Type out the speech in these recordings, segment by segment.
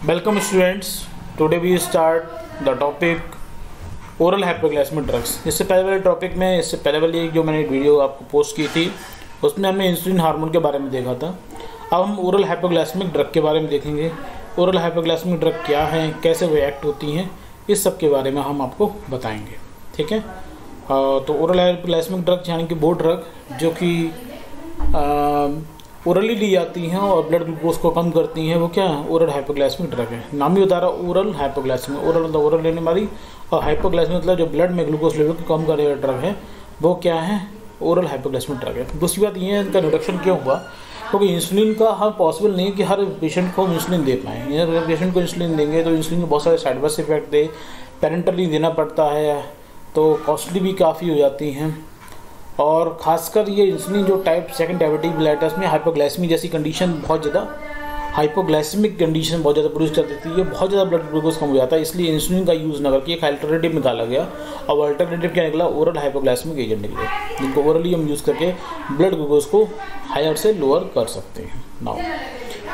Welcome students. Today we start the topic oral hypoglycaemic drugs. इससे पहले वाले topic में जो मैंने वीडियो आपको पोस्ट की थी उसमें हमने इंसुलिन हार्मोन के बारे में देखा था। अब हम ओरल हाइपोग्लाइसेमिक ड्रग के बारे में देखेंगे। ओरल हाइपोग्लाइसेमिक ड्रग क्या हैं, कैसे वो एक्ट होती हैं, इस सब के बारे में हम आपको बताएंगे। ठीक है। तो ओरल हाइपोग्लाइसेमिक ड्रग यानी कि वो ड्रग जो कि ओरली ली जाती हैं और ब्लड ग्लूकोज को कम करती हैं, वो क्या है? ओरल हाइपोग्लाइसेमिक ड्रग है। नाम ही बता रहा ओरल हाइपोग्लाइसेमिक। ओरल मतलब ओरल लेने वाली, और हाइपोग्लाइसेमिक मतलब जो ब्लड में ग्लूकोज लेवल को कम करे ड्रग है, वो क्या है? ओरल हाइपोग्लाइसेमिक ड्रग है। दूसरी बात ये है इनका इंट्रोडक्शन क्यों हुआ, क्योंकि इंसुलिन का हर पॉसिबल नहीं है कि हर पेशेंट को हम इंसुलिन दे पाएँ। अगर पेशेंट को इंसुलिन देंगे तो इंसुलिन के बहुत सारे साइड इफेक्ट इफेक्ट दे, पेरेंटली देना पड़ता है, तो कॉस्टली भी काफ़ी हो जाती हैं। और ख़ासकर ये इंसुलिन जो टाइप 2 डायबिटिक मेलिटस में हाइपोग्लाइसेमी जैसी कंडीशन बहुत ज़्यादा, हाइपोग्लाइसेमिक कंडीशन बहुत ज़्यादा प्रोड्यूस कर देती है, बहुत ज़्यादा ब्लड ग्लूकोज कम हो जाता है। इसलिए इंसुलिन का यूज़ न करके एक अल्टरनेटिव निकाला गया, और अल्टरनेटिव क्या निकला? ओरल हाइपोग्लाइसेमिक एजेंट निकले, जिनको ओरली हम यूज़ करके ब्लड ग्लूकोज को हायर से लोअर कर सकते हैं। Now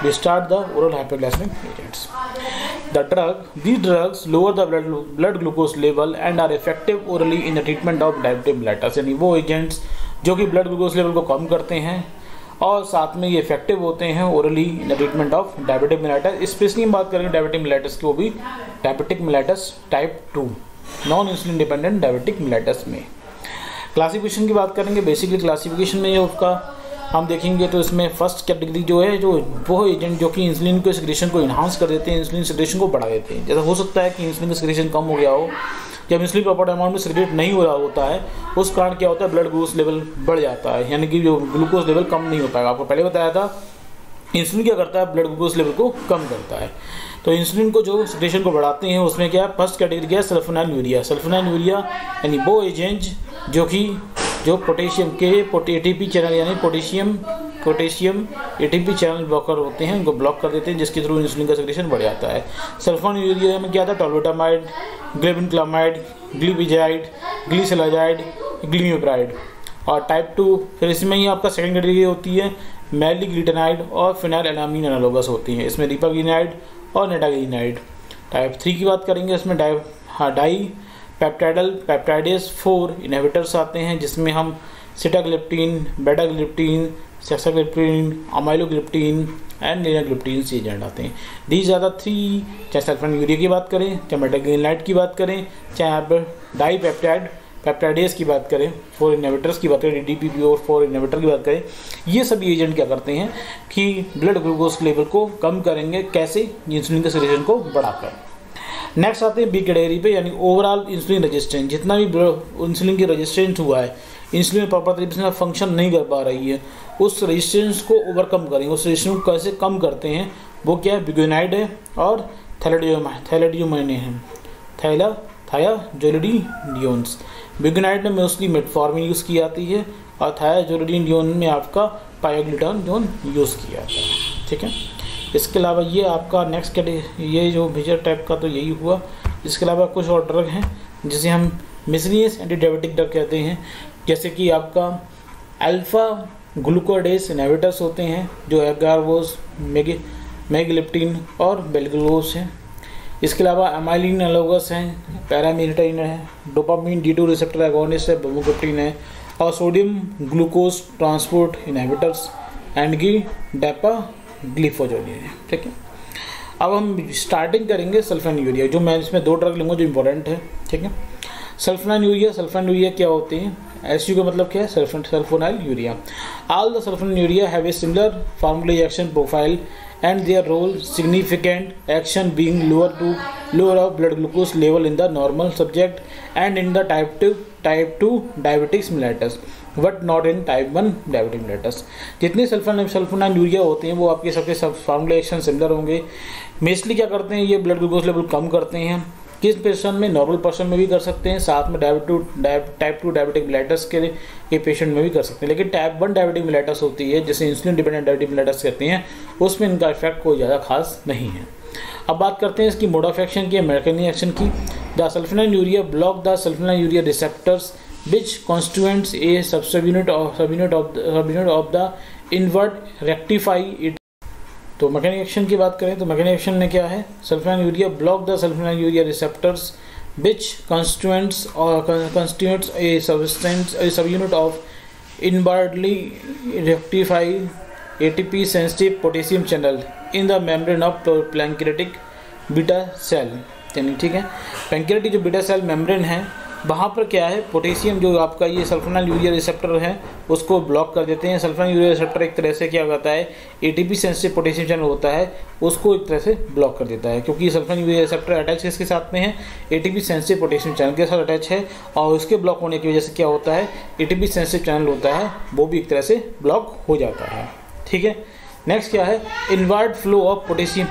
we start the oral hypoglycaemic agents. These drugs lower the blood glucose level and are effective orally in the treatment of diabetic mellitus। यानी वो एजेंट्स जो कि ब्लड ग्लूकोज लेवल को कम करते हैं और साथ में ये इफेक्टिव होते हैं orally in the treatment of diabetic mellitus. Specially हम बात करेंगे डायबिटिक मेलिटस की, वो भी diabetic mellitus type 2 non insulin dependent diabetic mellitus में। क्लासिफिकेशन की बात करेंगे। बेसिकली क्लासिफिकेशन में ये उसका हम देखेंगे तो इसमें फर्स्ट कैटेगरी जो है, जो वो एजेंट जो कि इंसुलिन के सिक्रेशन को इन्हांस कर देते हैं, इंसुलिन सिक्रेशन को बढ़ा देते हैं। जैसा हो सकता है कि इंसुलिन का सिक्रेशन कम हो गया हो, जब इंसुलिन प्रॉपर अमाउंट में सिक्रेट नहीं हो रहा होता है, उस कारण क्या होता है? ब्लड ग्लूकोज लेवल बढ़ जाता है, यानी कि जो ग्लूकोज लेवल कम नहीं हो पाएगा। आपको पहले बताया था इंसुलिन क्या करता है? ब्लड ग्लूकोज लेवल को कम करता है। तो इंसुलिन को जो सिक्रेशन को बढ़ाते हैं उसमें क्या है? फर्स्ट कैटेगरी क्या है? Sulfonyl urea. सल्फोनाइल यूरिया यानी वो एजेंट जो पोटेशियम के एटीपी चैनल यानी पोटेशियम एटीपी चैनल ब्लॉकर होते हैं, उनको ब्लॉक कर देते हैं, जिसके थ्रू इंसुलिन का सिक्रेशन बढ़ जाता है। सल्फोनाइल यूरिया में क्या था? टोलोटामाइड, ग्लेबिनक्लामाइड, ग्लीबिजाइड, ग्लीसेलाजाइड, ग्लीमिप्राइड। और टाइप 2 फिर इसमें ही आपका सेकंड कैटेगरी होती है मैलीग्लिटेनाइड और फिनाइलएलामीन एनालोगस होती हैं, इसमें रिपाग्लिनाइड और नेटाग्लिनाइड। टाइप 3 की बात करेंगे, इसमें डाई पेप्टाइडेज 4 इनहिबिटर्स आते हैं, जिसमें हम सिटाग्लिप्टिन, बेटाग्लिप्टिन, सेक्साग्लिप्टिन, अमाइलोग्लिप्टिन एंड लीनाग्लिप्टिन से एजेंट आते हैं। दीज आर द 3, चाहे सल्फोनाइल यूरिया की बात करें, चाहे मेटाग्लिनाइड की बात करें, चाहे आप डाई पेप्टाइडेज की बात करें, 4 इनहिबिटर्स की बात करें, DPP और 4 इनहिबिटर की बात करें, ये सभी एजेंट क्या करते हैं कि ब्लड ग्लूकोज लेवल को कम करेंगे। कैसे? इंसुलिन के सिक्रेशन को बढ़ाकर। नेक्स्ट आते हैं बी कैटेगरी पे, यानी ओवरऑल इंसुलिन रेजिस्टेंस। जितना भी इंसुलिन की रेजिस्टेंस हुआ है, इंसुलिन प्रॉपर तरीके से फंक्शन नहीं कर पा रही है, उस रेजिस्टेंस को ओवरकम करेंगे। उस रेजिस्टेंस को कैसे कम करते हैं? वो क्या है? बिगोनाइड है और थैलेडियोमाइन है, थायाजोलिडिनियोन्स। बिगोनाइड में मोस्टली मेटफॉर्मिन यूज़ की जाती है और थायाजोलिडिनियोन में आपका पायोग्लूटाथियोन यूज़ किया जाता है। ठीक है। इसके अलावा ये आपका नेक्स्ट ये जो मेजर टाइप का तो यही हुआ। इसके अलावा कुछ और ड्रग हैं जिसे हम मिसलिनियस एंटी डायबिटिक ड्रग कहते हैं, जैसे कि आपका अल्फा ग्लूकोडेज इनहिबिटर्स होते हैं, जो एगारवोस, मेगिलिप्टिन और बेलग्लोस हैं। इसके अलावा अमाइलिन एनालोगस हैं, पैरामीथाइन है, डोपामिन D2 रिसेप्टर एगोनिस्ट है, बुमोग्लिप्टिन है, और sodium glucose transport inhibitors and dapagliflozin है। ठीक है। अब हम स्टार्टिंग करेंगे सल्फोनाइल यूरिया, जो मैं इसमें 2 ड्रग लूँगा जो इंपॉर्टेंट है। ठीक है। सल्फोनाइल यूरिया क्या होते हैं? SU का मतलब क्या है? Sulfonyl urea. All the sulfonyl urea have a similar formula action profile and their role significant action being lower of blood glucose level in the normal subject and in the type 2 diabetic mellitus but not in type 1 diabetic mellitus। जितने sulfonyl urea होते हैं वो आपके सबके सब formula action similar होंगे। मेस्टली क्या करते हैं? ये ब्लड ग्लूकोज लेवल कम करते हैं। किस पर्सन में? नॉर्मल पर्सन में भी कर सकते हैं, साथ में टाइप 2 डायबिटिक मेलिटस के पेशेंट में भी कर सकते हैं। लेकिन टाइप 1 डायबिटिक मेलिटस होती है, जिसे इंसुलिन डिपेंडेंट डायबिटिक मेलिटस कहते हैं, उसमें इनका इफेक्ट कोई ज़्यादा खास नहीं है। अब बात करते हैं इसकी मोड ऑफ एक्शन की, मैकेनिज्म एक्शन की। The sulfonyl urea block the sulfonyl urea receptors which constitutes a subunit of the invert rectify it तो मैकेनिक एक्शन की बात करें तो मैकेनिक एक्शन में क्या है, sulfonylurea block the sulfonylurea receptors which constitutes a substance, a subunit of inwardly rectified ATP sensitive potassium channel in the membrane of pancreatic beta cell। यानी ठीक है, पैंक्रियाटिक जो बीटा सेल मेम्ब्रेन है वहाँ पर क्या है, पोटेशियम जो आपका ये सल्फोनाइलूरिया रिसेप्टर है उसको ब्लॉक कर देते हैं। सल्फोनाइलूरिया रिसेप्टर एक तरह से क्या करता है, एटीपी सेंसिटिव पोटेशियम चैनल होता है उसको एक तरह से ब्लॉक कर देता है, क्योंकि सल्फोनाइलूरिया रिसेप्टर अटैच किसके साथ में है, एटीपी सेंसिटिव पोटेशियम चैनल के साथ अटैच है, और उसके ब्लॉक होने की वजह से क्या होता है, एटीपी सेंसिटिव चैनल होता है वो भी एक तरह से ब्लॉक हो जाता है। ठीक है, नेक्स्ट क्या है, inward flow of potassium,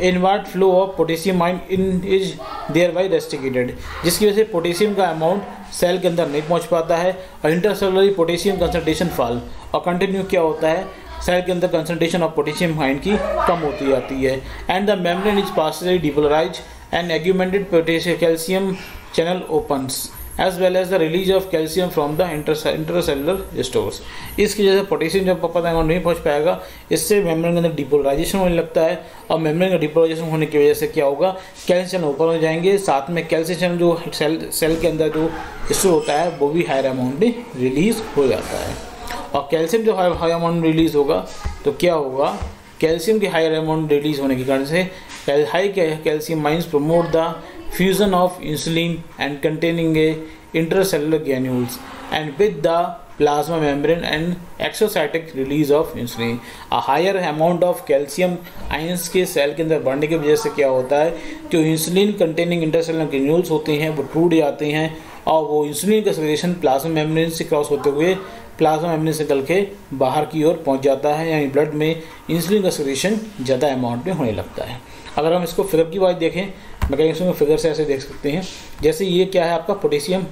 inward flow of potassium ion in is there by restricted, जिसकी वजह से पोटेशियम का अमाउंट सेल के अंदर नहीं पहुंच पाता है और इंटरसेलुलर पोटेशियम कंसंट्रेशन फॉल, और कंटिन्यू क्या होता है, सेल के अंदर कंसंट्रेशन ऑफ पोटेशियम आयन की कम होती जाती है। And the membrane is partially depolarised and augmented potassium calcium channel opens as well as the release of calcium from the intercellular stores. इसकी वजह से पोटेशियम जब पता नहीं पहुंच पाएगा, इससे मेम्ब्रेन के अंदर डिपोलराइजेशन होने लगता है, और मेम्ब्रेन का डिपोलराइजेशन होने की वजह से क्या होगा, कैल्शियम चैनल ओपन हो जाएंगे, साथ में कैल्शियम चैनल जो सेल के अंदर जो स्टोर होता है वो भी हायर अमाउंट में रिलीज हो जाता है। और कैल्शियम जो हाई अमाउंट में रिलीज होगा तो क्या होगा, कैल्शियम के हायर अमाउंट रिलीज होने के कारण से high calcium mines promote the fusion of insulin and containing a intracellular granules and with the plasma membrane and exocytic release of insulin। a higher amount of calcium ions के cell के अंदर बढ़ने की वजह से क्या होता है, जो इंसुलिन कंटेनिंग इंटरसेलुलर ग्रेन्यूल्स होते हैं वो टूट जाते हैं, और वो इंसुलिन का सेक्रेशन प्लाज्मा मेम्ब्रेन से क्रॉस होते हुए प्लाज्मा मेम्ब्रेन से निकल के बाहर की ओर पहुंच जाता है, यानी ब्लड में इंसुलिन का सेक्रेशन ज़्यादा अमाउंट में होने लगता है। अगर हम इसको फिगर की बात देखें, मैकेनिज्म में फिगर से ऐसे देख सकते हैं, जैसे ये क्या है आपका potassium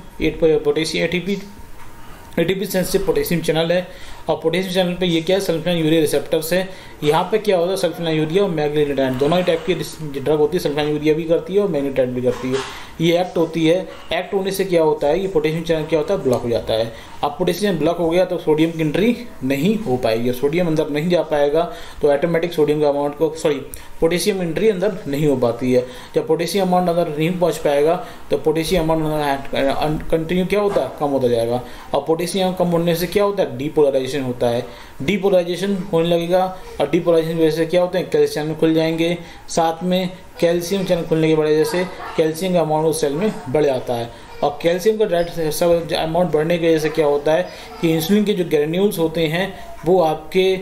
ATP sensitive potassium channel है, और पोटेशियम चैनल पे ये क्या है, सल्फोनाइलूरिया रिसेप्टर्स है। यहाँ पे क्या होता है, सल्फोनाइलूरिया और मैग्नीटाइड दोनों ही टाइप की ड्रग होती है, सल्फोनाइलूरिया भी करती है और मैग्नीटाइड भी करती है। ये एक्ट होती है, एक्ट होने से क्या होता है, ये पोटेशियम चैनल क्या होता है, ब्लॉक हो जाता है। अब पोटेशियम ब्लॉक हो गया तो सोडियम की एंट्री नहीं हो पाएगी, सोडियम अंदर नहीं जा पाएगा तो ऑटोमेटिक सोडियम का अमाउंट को पोटेशियम एंट्री अंदर नहीं हो पाती है। जब पोटेशियम अमाउंट अंदर नहीं पहुंच पाएगा तो पोटेशियम अमाउंट कंटिन्यू क्या होता है, कम होता जाएगा, और पोटेशियम कम होने से क्या होता है, डीपोलराइजेशन होता है। डीपोलराइजेशन होने लगेगा और डीपोलराइजेशन की वजह से क्या होते हैं, कैल्शियम चैनल खुल जाएंगे, साथ में कैल्शियम चैनल खुलने की वजह से कैल्शियम का अमाउंट उस सेल में बढ़ जाता है, और कैल्शियम का डायरेक्ट सब अमाउंट बढ़ने की वजह से क्या होता है कि इंसुलिन के जो ग्रेन्यूल्स होते हैं वो आपके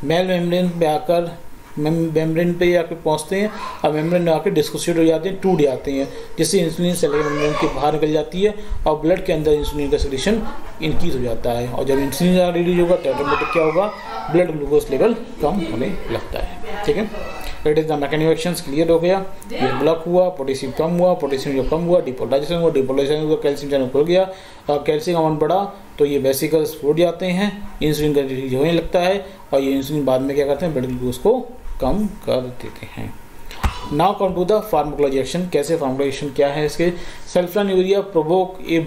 मेल मेम्ब्रेन पे आकर मेम्ब्रेन पे आकर पहुंचते हैं और मेम्ब्रेन में आकर डिसोसिएट हो जाते हैं, टूट जाते हैं, जिससे इंसुलिन सेल मेम्ब्रेन के बाहर निकल जाती है और ब्लड के अंदर इंसुलिन का सेक्रेशन इंक्रीज हो जाता है, और जब इंसुलिन ज़्यादा रिलीज होगा तो ऑटोमेटिक क्या होगा, ब्लड ग्लूकोज लेवल कम होने लगता है। ठीक है, it is the mechanical actions clear हो गया, ये ब्लॉक हुआ, पोटेशियम कम हुआ, पोटेशियम जो कम हुआ डिपोलराइजेशन हुआ, डिपोलराइजेशन हुआ कैल्शियम चैनल खुल गया, और कैल्शियम अमाउंट बढ़ा तो ये वेसिकल्स फूट जाते हैं, इंसुलिन का रिलीज होने लगता है, और ये इंसुलिन बाद में क्या करते हैं, ब्लड ग्लूकोज को कम कर देते हैं। Now come to the pharmacology, कैसे फार्माकोलॉजी क्या है इसके, sulfonylurea provoke a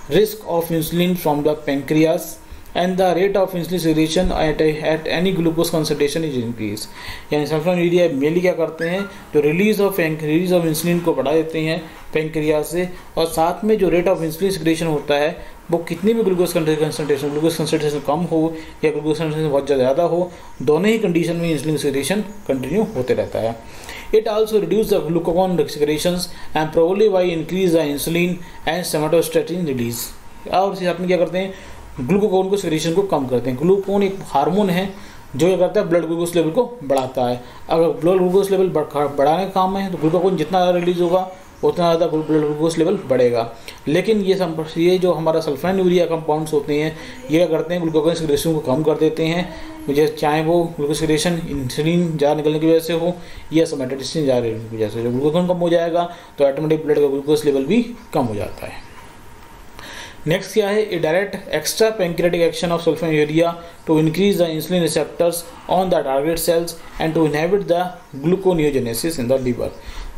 risk of insulin from the pancreas and the rate of insulin secretion at any glucose concentration is increased। यानी सल्फोनाइलूरिया मेनली क्या करते हैं, जो रिलीज ऑफ इंसुलिन को बढ़ा देते हैं पेंक्रियास से, और साथ में जो रेट ऑफ इंसुलिन सिक्रेशन होता है वो कितनी भी ग्लूकोज कंसंट्रेशन कम हो या ग्लूकोज कंसंट्रेशन बहुत ज़्यादा हो, दोनों ही कंडीशन में इंसुलिन सिक्रेशन कंटिन्यू होते रहता है। It also reduces the glucagon secretions and probably by increase the insulin and somatostatin release। और इसी साथ में क्या करते हैं, ग्लूकोगोन को सिक्रेशन को कम करते हैं। ग्लूकोगोन एक हार्मोन है जो क्या करता है, ब्लड ग्लूकोज लेवल को बढ़ाता है। अगर ब्लड ग्लूकोज लेवल बढ़ाने का काम है तो ग्लूकोगोन जितना ज़्यादा रिलीज होगा उतना ज़्यादा ब्लड ग्लूकोज लेवल बढ़ेगा। लेकिन ये जो हमारा सल्फोनाइलूरिया कंपाउंड्स होते हैं ये क्या करते हैं, ग्लूकोगोन सिक्रेशन को कम कर देते हैं, मुझे चाहे वो ग्लूकोज सिक्रेशन इंसुलिन ज़्यादा निकलने की वजह से हो या सोमैटोस्टेटिन ज़्यादा निकलने की वजह से। जब ग्लूकोगोन कम हो जाएगा तो ऑटोमेटिक ब्लड का ग्लूकोज लेवल भी कम हो जाता है। नेक्स्ट क्या है, a direct extra pancreatic action of sulfonylurea to increase the insulin receptors on the target cells and to inhibit the gluconeogenesis in the liver.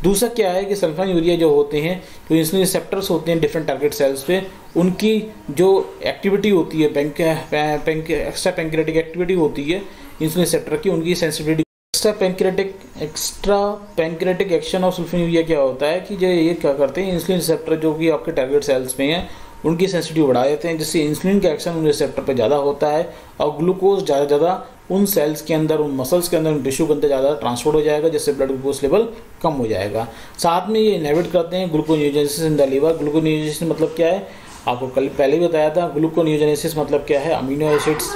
दूसरा क्या है कि सल्फोनाइलूरिया जो होते हैं, जो इंसुलिन रिसेप्टर्स होते हैं डिफरेंट टारगेट सेल्स पे, उनकी जो एक्टिविटी होती है एक्स्ट्रा पैंक्रियाटिक एक्टिविटी होती है इंसुलिन रिसेप्टर की, उनकी sensitivity extra pancreatic action of sulfonylurea क्या होता है कि जो ये क्या करते हैं, इंसुलिन रिसेप्टर जो कि आपके टारगेट सेल्स में हैं उनकी सेंसिटिव बढ़ा देते हैं, जिससे इंसुलिन का एक्शन उन रिसेप्टर पर ज़्यादा होता है और ग्लूकोज ज़्यादा उन सेल्स के अंदर, उन मसल्स के अंदर, उन टिश्यू के अंदर ज़्यादा ट्रांसपोर्ट हो जाएगा, जिससे ब्लड ग्लूकोज लेवल कम हो जाएगा। साथ में ये इनहिबिट करते हैं gluconeogenesis in the liver. Gluconeogenesis मतलब क्या है, आपको कल पहले भी बताया था। ग्लूकोनियोजेनेसिस मतलब क्या है, अमीनो एसिड्स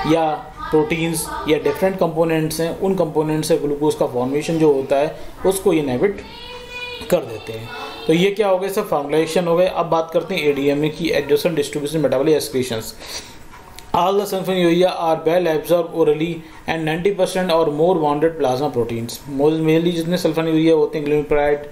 या प्रोटीन्स या डिफरेंट कंपोनेंट्स हैं, उन कंपोनेंट्स से ग्लूकोज का फॉर्मेशन जो होता है उसको ये इनहिबिट कर देते हैं। तो ये क्या हो गए, सब फॉर्मुलेशन हो गए। अब बात करते हैं एडीएमए की, adjacent distribution metabolic excretions. All the sulfonylurea are well absorbed orally and 90% or more bonded plasma proteins. Mainly जितने सल्फोन्यूरिया होते हैं, ग्लिमिप्राइड,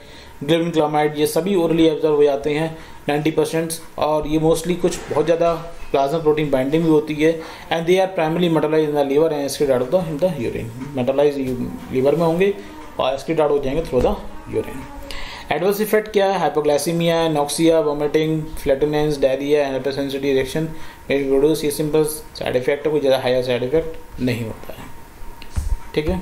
ग्लिमिक्लामाइड, ये सभी ओरली एब्जॉर्ब हो जाते हैं 90%, और ये मोस्टली कुछ बहुत ज़्यादा प्लाज्मा प्रोटीन बाइंडिंग भी होती है। And they are primarily metabolise in the liver and excreted out in the urine. Metabolise liver में होंगे और एक्सक्रीट आउट हो जाएंगे through the urine. Adverse effect क्या है, hypoglycaemia, nausea, vomiting, flatulence, diarrhoea and hypersensitive reaction में produce. ये simple side effect है, कोई ज़्यादा हायर साइड इफेक्ट नहीं होता है। ठीक है,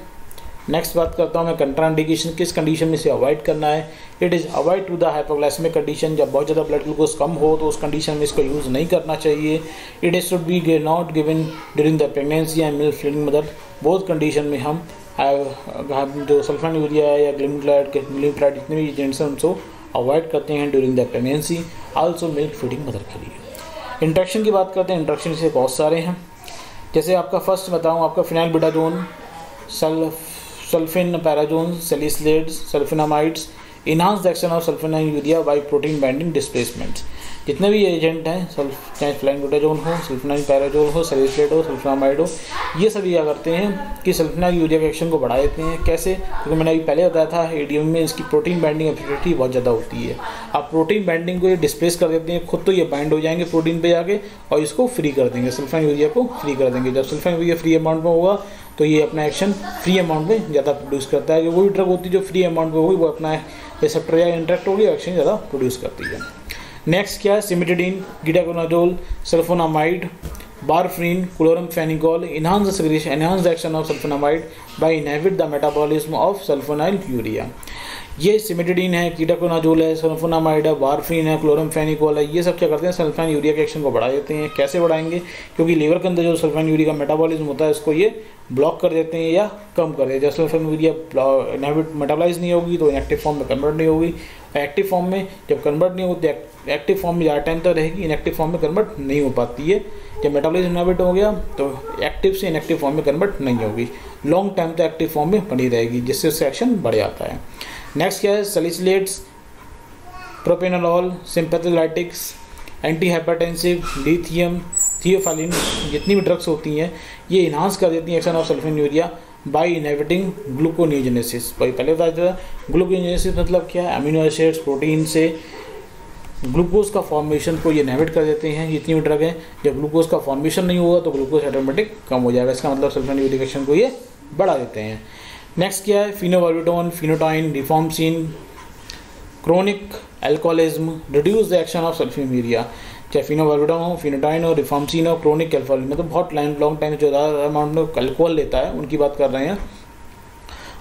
नेक्स्ट बात करता हूँ मैं कंट्राइंडिकेशन, किस कंडीशन में इसे अवॉइड करना है। It is avoid to the hypoglycaemic condition, जब बहुत ज़्यादा ब्लड ग्लूकोज कम हो तो उस कंडीशन में इसको यूज़ नहीं करना चाहिए। It is should be not given during the pregnancy and milk feeding mother. Both condition में हम जो सल्फोन्यूरिया या ग्लिमिप्राइड जितने भी एजेंट्स हैं उनको अवॉइड करते हैं during the pregnancy, also milk feeding mother के लिए। इंट्रैक्शन की बात करते हैं, इंट्रैक्शन से बहुत सारे हैं। जैसे आपका फर्स्ट बताऊँ, आपका phenylbutazone, sulfinpyrazone, salicylates, sulfonamides, enhance the action of sulfonylurea by protein binding displacements. जितने भी एजेंट हैं, चाहे फिनाइलबिटाजोन हो, सल्फोनाइल पैराजोन हो, सैलिसिलेट हो, सल्फिनामाइड हो, ये सभी क्या करते हैं कि सल्फोन्यूरिया के एक्शन को बढ़ा देते हैं। कैसे, क्योंकि मैंने अभी पहले बताया था एडीएम में इसकी प्रोटीन बाइंडिंग एफिनिटी बहुत ज़्यादा होती है। आप प्रोटीन बाइंडिंग को ये डिस्प्लेस कर देते हैं, खुद तो ये बाइंड हो जाएंगे प्रोटीन पे जाके और इसको फ्री कर देंगे, सल्फोन्यूरिया को फ्री कर देंगे। जब सल्फोन्यूरिया फ्री अमाउंट में होगा तो ये अपना एक्शन फ्री अमाउंट में ज़्यादा प्रोड्यूस करता है। कि वो भी ड्रग होती है जो फ्री अमाउंट में होगी वो अपना रिसेप्टर या इंटरेक्ट होगी, एक्शन ज़्यादा प्रोड्यूस करती है। नेक्स्ट क्या है, सिमिटिडीन, गिडाकोनाजोल, sulfonamide, warfarin, chloramphenicol enhance the action of sulfonamide by inhibit the metabolism of sulfonylurea। ये सिमिटिडीन है, कीटाकोनाजोल है, सल्फोनामाइड है, बारफ्रीन है, क्लोरमफेनिकोल है, ये सब क्या करते हैं, सल्फोन्यूरिया के एक्शन को बढ़ा देते हैं। कैसे बढ़ाएंगे, क्योंकि लीवर के अंदर जो सल्फोन्यूरिया का मेटाबॉलिज्म होता है इसको ये ब्लॉक कर देते हैं या कम कर देते हैं। जब सल्फोन्यूरिया मेटाबॉलाइज नहीं होगी तो इनएक्टिव फॉर्म में कन्वर्ट नहीं होगी, एक्टिव फॉर्म में जब कन्वर्ट नहीं होती, एक्टिव फॉर्म में ज़्यादा टाइम तक रहेगी, इनएक्टिव फॉर्म में कन्वर्ट नहीं हो पाती है। जब मेटाबॉलिज्म इनहिबिट हो गया तो एक्टिव से इनएक्टिव फॉर्म में कन्वर्ट नहीं होगी, लॉन्ग टाइम तक एक्टिव फॉर्म में बनी रहेगी, जिससे उससे एक्शन बढ़ जाता है। नेक्स्ट क्या है, salicylates, propranolol, sympatholytics, anti hypertensive, lithium, theophylline, जितनी भी ड्रग्स होती हैं ये इन्हांस कर देती हैं action of sulfonylurea by inhibiting gluconeogenesis. भाई पहले बताया था ग्लूकोनियोजेनेसिस मतलब क्या है, अमीनो एसिड्स प्रोटीन से ग्लूकोज का फॉर्मेशन को ये इनहिबिट कर देते हैं। जितनी भी ड्रग है, जब ग्लूकोज का फॉर्मेशन नहीं होगा तो ग्लूकोज ऑटोमेटिक कम हो जाएगा, इसका मतलब सल्फोन्यूरिक एक्शन को ये बढ़ा देते हैं। नेक्स्ट क्या है, phenobarbitone, phenytoin, rifampicin, chronic alcoholism, reduce the action of sulfonylurea. चाहे फिनोवाल्विटोन हो, फिनोटाइन हो, रिफॉर्मसिन हो, क्रोनिक अल्कोहलिज्म मतलब बहुत लॉन्ग टाइम जो ज़्यादा अमाउंट में अल्कोहल लेता है उनकी बात कर रहे हैं,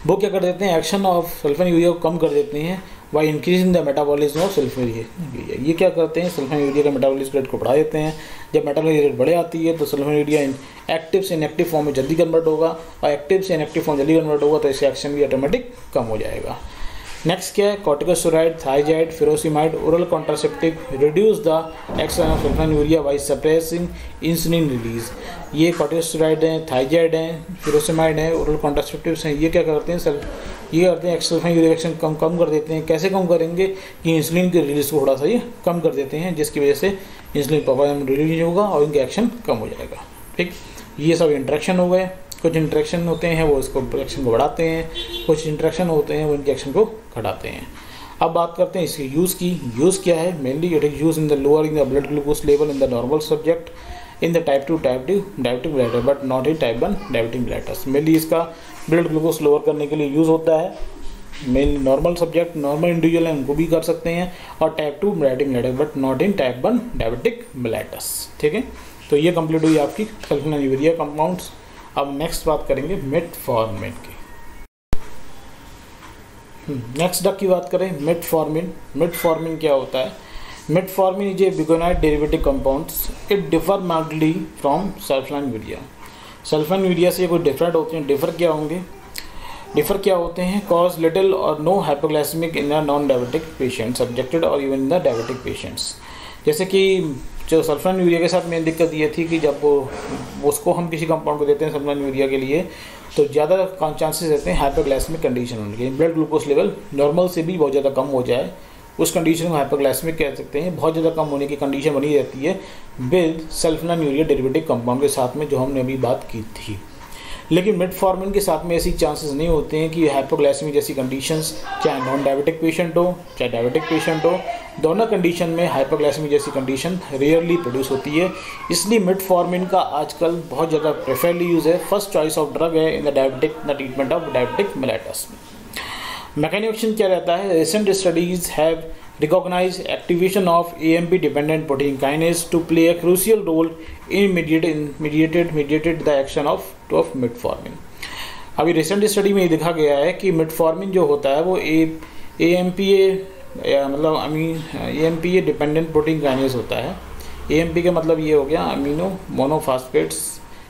वो क्या कर देते हैं, एक्शन ऑफ सल्फोन्यूरिया को कम कर देते हैं by increasing the metabolism of sulfonylurea. ये क्या करते हैं, सल्फोन्यूरिया का मेटाबॉलिज्म रेट को बढ़ा देते हैं। जब मेटाबॉलिज्म रेट बढ़ आती है तो सल्फोन्यूरिया एक्टिव से इनएक्टिव फॉर्म में जल्दी कन्वर्ट होगा, और एक्टिव से इनएक्टिव फॉर्म जल्दी कन्वर्ट होगा तो इसका एक्शन भी ऑटोमेटिक कम हो जाएगा। नेक्स्ट क्या है, corticosteroid, thiazide, furosemide, oral contraceptive, reduce the action of sulfonylurea by suppressing insulin release. ये कॉर्टिकोस्टेरॉइड हैं, थाइजाइड हैं, फेरोसिमाइड हैं, ओरल कॉन्ट्रासेप्टिव्स हैं, ये क्या करते हैं, सल्फोन्यूरिक एक्शन कम कर देते हैं। कैसे कम करेंगे कि इंसुलिन की रिलीज को थोड़ा सा ये कम कर देते हैं, जिसकी वजह से इंसुलिन प्रॉपर रिलीज होगा और इनका एक्शन कम हो जाएगा। ठीक, ये सब इंट्रैक्शन हो गए। कुछ इंट्रैक्शन होते हैं वो इसको एक्शन को बढ़ाते हैं, कुछ इंट्रैक्शन होते हैं वो इनके एक्शन को घटाते हैं। अब बात करते हैं इसके यूज़ की। यूज़ क्या है, mainly it is use in the lowering the blood glucose level in the normal subject in the type 2 diabetic bladder but not in type 1 diabetic bladders. Mainly इसका ब्लड ग्लूकोज लोअर करने के लिए use होता है। Mainly normal subject, normal individual हैं उनको भी कर सकते हैं, और type 2 diabetic bladder but not in type 1 diabetic bladders. ठीक है, तो ये कंप्लीट हुई आपकी सल्फोन्यूरिया कंपाउंड्स। अब नेक्स्ट बात करेंगे मेटफॉर्मिन की। नेक्स्ट ड्रग की बात करें, मेटफॉर्मिन। मेटफॉर्मिन क्या होता है? Metformin is a biguanide derivative compounds, it differ markedly from sulfonylurea. Sulfonylurea से कुछ डिफरेंट होते हैं। डिफर क्या होते हैं? कॉज लिटिल और no hypoglycaemic in the non diabetic patient subjected और even in the diabetic patients. जैसे कि जो सल्फोनिलुरिया के साथ मेन दिक्कत ये थी कि जब उसको हम किसी कंपाउंड को देते हैं सल्फोनिलुरिया के लिए, तो ज़्यादा चांसेस रहते हैं हाइपोग्लाइसेमिक कंडीशन होने के, ब्लड ग्लूकोज लेवल नॉर्मल से भी बहुत ज़्यादा कम हो जाए, उस कंडीशन को हाइपोग्लाइसेमिक कह सकते हैं। बहुत ज़्यादा कम होने की कंडीशन बनी रहती है विद सल्फोनिलुरिया डेरिवेटिव कंपाउंड के साथ में, जो हमने अभी बात की थी। लेकिन मेटफॉर्मिन के साथ में ऐसी चांसेस नहीं होते हैं कि हाइपोग्लाइसेमिक जैसी कंडीशंस, चाहे नॉन डायबिटिक पेशेंट हो चाहे डायबिटिक पेशेंट हो, दोनों कंडीशन में हाइपोग्लाइसेमिक जैसी कंडीशन रेयरली प्रोड्यूस होती है। इसलिए मेटफॉर्मिन का आजकल बहुत ज़्यादा प्रेफरली यूज़ है, फर्स्ट चॉइस ऑफ ड्रग है in the treatment of diabetic mellitus. Mechanism action क्या रहता है? Recent studies have recognize activation of AMP dependent protein kinase to play a crucial role in mediated the action of metformin। अभी recent study में ये देखा गया है कि मेटफॉर्मिन जो होता है वो AMPA डिपेंडेंट प्रोटीन काइनेज होता है। AMP का मतलब ये हो गया अमीनो मोनोफास्फेट्स,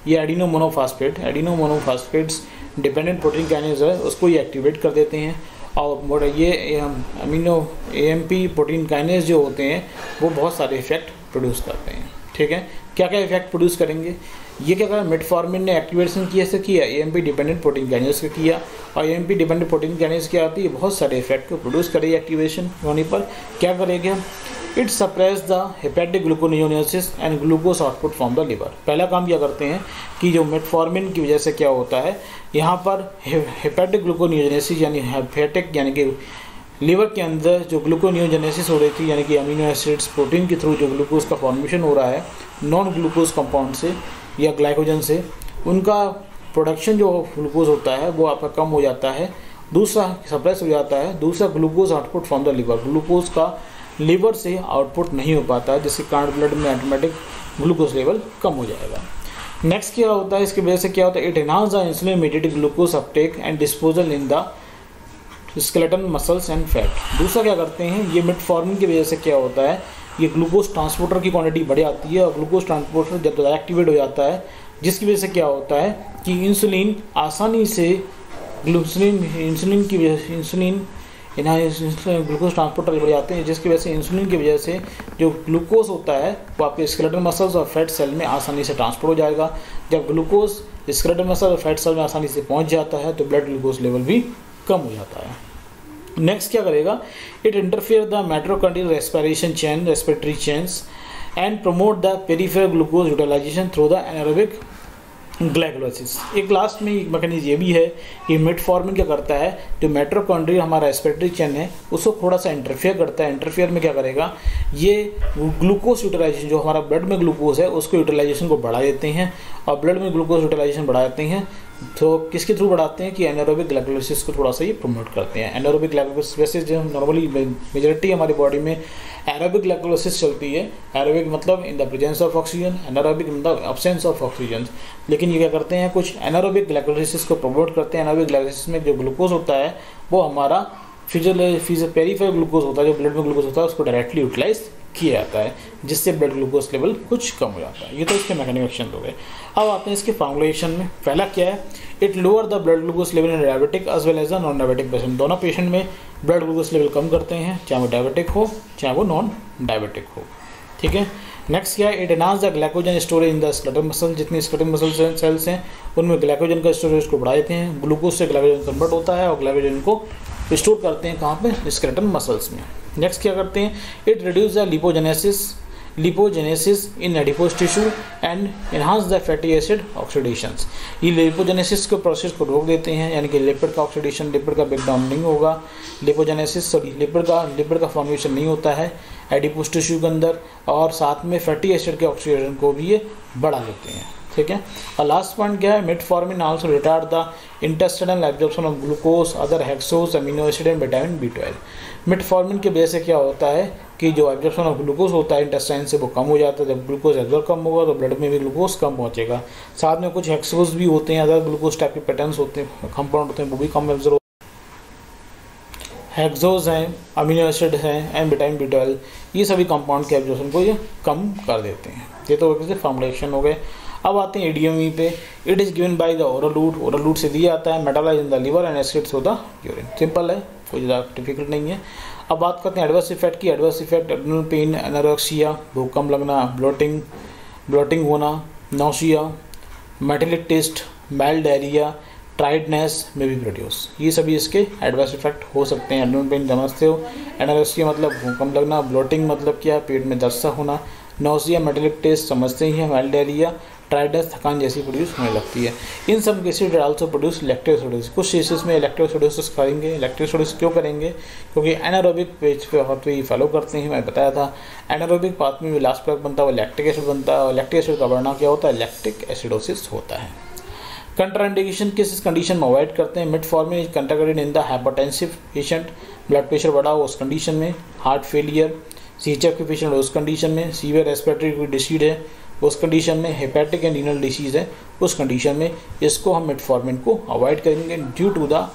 ये एडिनो मोनोफास्फेट्स डिपेंडेंट प्रोटीन काइनेज है, उसको ये एक्टिवेट कर देते हैं। और ये अमीनो AMP प्रोटीन काइनेज जो होते हैं वो बहुत सारे इफेक्ट प्रोड्यूस करते हैं। ठीक है, क्या क्या इफेक्ट प्रोड्यूस करेंगे? ये क्या कहा, मेटफॉर्मिन ने एक्टिवेशन कैसे किया? AMP डिपेंडेंट प्रोटीन काइनेज का किया, और AMP डिपेंडेंट प्रोटीन काइनेज क्या होती है? बहुत सारे इफेक्ट को प्रोड्यूस करेगी। एक्टिवेशन होने पर क्या करेगा? It suppress the hepatic gluconeogenesis and glucose output from the liver. पहला काम क्या करते हैं कि जो मेटफॉर्मिन की वजह से क्या होता है, यहाँ पर हेपेटिक ग्लूकोनियोजेनेसिस यानी कि लिवर के अंदर जो ग्लूकोनियोजेनेसिस हो रही थी, यानी कि अमीनो एसिड्स प्रोटीन के थ्रू जो ग्लूकोज का फॉर्मेशन हो रहा है नॉन ग्लूकोज कंपाउंड से या ग्लाइकोजन से, उनका प्रोडक्शन जो ग्लूकोज होता है वो आपका कम हो जाता है। दूसरा सप्रेस हो जाता है। दूसरा glucose output from the liver, glucose का लिवर से आउटपुट नहीं हो पाता, जिसके कारण ब्लड में ऑटोमेटिक ग्लूकोज लेवल कम हो जाएगा। नेक्स्ट क्या होता है? इसकी वजह से क्या होता है? It enhance the insulin mediated glucose Uptake and disposal in the skeleton muscles and fat. दूसरा क्या करते हैं, ये मेटफॉर्मिन की वजह से क्या होता है, ये ग्लूकोज ट्रांसपोर्टर की क्वांटिटी बढ़ जाती है, और ग्लूकोज ट्रांसपोर्टर जब ज़्यादा एक्टिवेट हो जाता है, जिसकी वजह से क्या होता है कि इंसुलिन आसानी से ग्लूकोज ट्रांसपोर्टर बढ़ जाते हैं, जिसकी वजह से इंसुलिन की वजह से जो ग्लूकोज होता है वो आपके स्केलेटल मसल्स और फैट सेल में आसानी से ट्रांसफर हो जाएगा। जब ग्लूकोज स्केलेटल मसल और फैट सेल में आसानी से पहुंच जाता है तो ब्लड ग्लूकोज लेवल भी कम हो जाता है। नेक्स्ट क्या करेगा? It interfere the mitochondrial respiratory chains and promote the peripheral glucose utilisation through the anaerobic glycolysis. एक लास्ट में एक मैकेनिज्म ये भी है कि मेटफॉर्मिन क्या करता है, जो माइटोकॉन्ड्रिया हमारा रेस्पिरेटरी चेन है उसको थोड़ा सा इंटरफेयर करता है। इंटरफेयर में क्या करेगा, ये ग्लूकोज यूटिलाइजेशन, जो हमारा ब्लड में ग्लूकोज है उसको यूटिलाइजेशन को बढ़ा देते हैं, और ब्लड में ग्लूकोज यूटिलाइजेशन बढ़ा देते हैं। तो किसके थ्रू बढ़ाते हैं कि एनारोबिक ग्लाइकोलाइसिस को थोड़ा सा ये प्रमोट करते हैं। एनारोबिक ग्लाइकोलाइसिस वैसे जो नॉर्मली मेजॉरिटी हमारी बॉडी में एरोबिक ग्लाइकोलाइसिस चलती है। एरोबिक मतलब in the presence of oxygen, anaerobic in the absence of oxygen. लेकिन ये क्या करते हैं, कुछ एनारोबिक ग्लाइकोलाइसिस को प्रमोट करते हैं। एनारोबिक ग्लाइकोलाइसिस में जो ग्लूकोज होता है वो हमारा पेरिफेरल ग्लूकोज होता है, जो ब्लड में ग्लूकोज होता है उसको डायरेक्टली यूटिलाइज किया जाता है, जिससे ब्लड ग्लूकोज लेवल कुछ कम हो जाता है। ये तो इसके मैकेनिज्म एक्शन हो गए। अब आते हैं इसके फॉर्मुलेशन में। पहला क्या है, it lower the blood glucose level in diabetic as well as the non diabetic patient. दोनों पेशेंट में ब्लड ग्लूकोज लेवल कम करते हैं, चाहे वो डायबिटिक हो चाहे वो नॉन डायबिटिक हो। ठीक है, नेक्स्ट क्या है, it enhance the glycogen storage in the skeletal muscle. जितनी स्केलेटल मसल सेल्स हैं उनमें ग्लाइकोजन का स्टोरेज को बढ़ा देते हैं। ग्लूकोज से ग्लाइकोजन कन्वर्ट होता है और ग्लाइकोजन को स्टोर करते हैं कहाँ पे, स्केलेटल मसल्स में। नेक्स्ट क्या करते हैं, it reduce the lipogenesis in adipose tissue and enhance the fatty acid oxidations. ये लिपोजेनेसिस के प्रोसेस को रोक देते हैं, यानी कि लिपिड का ऑक्सीडेशन, लिपिड का ब्रेकडाउन नहीं होगा, लिपिड का फॉर्मेशन नहीं होता है एडिपोज टिश्यू के अंदर, और साथ में फैटी एसिड के ऑक्सीडेशन को भी ये बढ़ा देते हैं। ठीक है, और लास्ट पॉइंट क्या है, metformin also retard the intestinal absorption of glucose, other hexose, amino acid and vitamin B12। Metformin की वजह से क्या होता है कि जो एब्जॉर्प्शन ऑफ ग्लूकोज होता है इंटेस्टाइन से वो कम हो जाता है। जब ग्लूकोज एब्जॉर्ब कम होगा तो ब्लड में भी ग्लूकोज कम पहुंचेगा। साथ में कुछ हेक्सोज भी होते हैं, अदर ग्लूकोज टाइप के पैटर्न्स होते हैं, कंपाउंड होते हैं, वो भी कम एब्जॉर्ब। हेक्सोज हैं, अमीनो एसिड हैं एंड विटामिन B12, ये सभी कंपाउंड के एब्जॉर्प्शन को ये कम कर देते हैं। ये तो एक फॉर्मुलेशन हो गए। अब आते हैं ADME पे। It is given by the oral route, oral route से दिया जाता है, metabolise in the liver and excretes through the urine. Simple है, कोई ज़्यादा डिफिकल्ट नहीं है। अब बात करते हैं एडवर्स इफेक्ट की। Adverse effect abdominal pain, anorexia, भूख कम लगना, ब्लोटिंग होना, nausea, metallic taste, mild diarrhoea, tiredness में भी प्रोड्यूस, ये सभी इसके एडवर्स इफेक्ट हो सकते हैं। एब्डोमिनल पेन समझते हो, एनोरेक्सिया मतलब भूख कम लगना, ब्लोटिंग मतलब क्या, पेट में दर्द सा होना, नौसिया मेटेलिक टेस्ट समझते ही हैं, माइल्ड डायरिया, टायर्डनेस थकान जैसी प्रोड्यूस होने लगती है। इन सब cases also produce lactic acidosis. कुछ केसेस में लैक्टिक एसिडोसिस करेंगे। लैक्टिक एसिडोसिस क्यों करेंगे? क्योंकि एनारोबिक पाथवे फॉलो करते हैं। मैं बताया था एनारोबिक पाथवे में लास्ट प्रोडक्ट बनता है वो लैक्टिक एसिड बनता है, और लैक्टिक एसिड का बढ़ना क्या होता है, लैक्टिक एसिडोसिस होता है। कंट्राइंडिकेशन किस कंडीशन में अवॉइड करते हैं? Metformin is contraindicated in the hypertensive patient, blood pressure बढ़ा हो उस कंडीशन में, हार्ट फेलियर, CHF के पेशेंट उस कंडीशन में, सीवियर रेस्पिरेटरी कोई डिसीज है उस कंडीशन में, हेपेटिक एंड रीनल डिसीज है उस कंडीशन में, इसको हम मेटफॉर्मिन को अवॉइड करेंगे ड्यू टू द।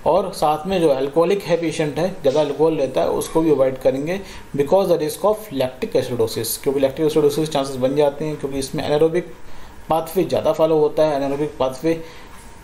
और साथ में जो अल्कोहलिक है पेशेंट है, ज़्यादा अल्कोहल लेता है, उसको भी अवॉइड करेंगे because the risk of lactic acidosis, क्योंकि लैक्टिक एसिडोसिस चांसेस बन जाते हैं, क्योंकि इसमें एनारोबिक पाथवे ज़्यादा फॉलो होता है। एनारोबिक पाथवे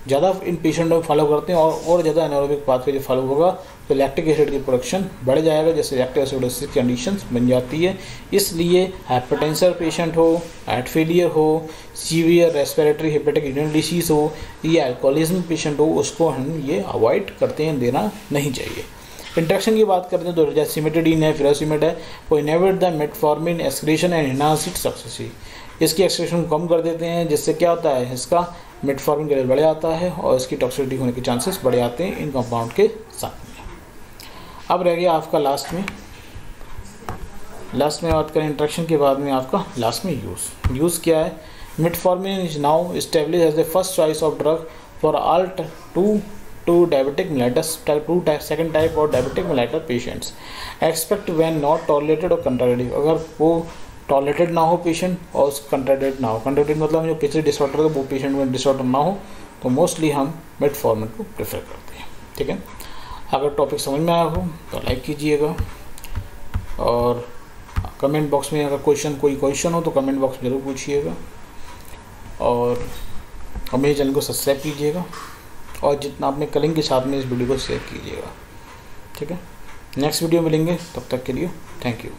ज़्यादा इन पेशेंट में फॉलो करते हैं, और ज़्यादा एनारोबिक पाथवे जो फॉलो होगा तो लैक्टिक एसिड की प्रोडक्शन बढ़ जाएगा, जैसे लैक्टिक एसिडोसिस की कंडीशंस बन जाती है। इसलिए हाइपरटेंशन पेशेंट हो, हार्ट फेलियर हो, severe respiratory hepatic renal disease हो, या अल्कोहलिज्म पेशेंट हो, उसको हम ये अवॉइड करते हैं, देना नहीं चाहिए। इंट्रैक्शन की बात करते हैं तो जैसे सिमेटिडीन है, फिरासिमेट है, वो inhibit the metformin excretion and enhance it's successive, इसकी एक्सक्रीशन को कम कर देते हैं, जिससे क्या होता है, इसका मेटफॉर्मिन का लेवल बढ़ जाता है और इसकी टॉक्सिसिटी होने के चांसेस बढ़ जाते हैं इन कंपाउंड के साथ में। अब रह गया आपका लास्ट में बात करें इंट्रैक्शन के बाद में आपका लास्ट में यूज़ क्या है? Metformin is now establish as the first choice of drug for all two diabetic mellitus type 2 second type और diabetic mellitus patients expect when not tolerated और कंट्राडिक्टेड, अगर वो टॉलरेटेड ना हो पेशेंट और कंट्राडिक्टेड ना हो, कंट्राडिक्टेड मतलब जो पिछले डिसऑर्डर है वो पेशेंट में डिसऑर्डर ना हो, तो मोस्टली हम मेटफॉर्मिन को प्रेफर करते हैं। ठीक है, अगर टॉपिक समझ में आया हो तो लाइक कीजिएगा, और कमेंट बॉक्स में अगर कोई क्वेश्चन हो तो कमेंट बॉक्स में ज़रूर पूछिएगा, और मेरे चैनल को सब्सक्राइब कीजिएगा, और जितना अपने कलिंग के साथ में इस वीडियो को शेयर कीजिएगा। ठीक है, नेक्स्ट वीडियो मिलेंगे, तब तक के लिए थैंक यू।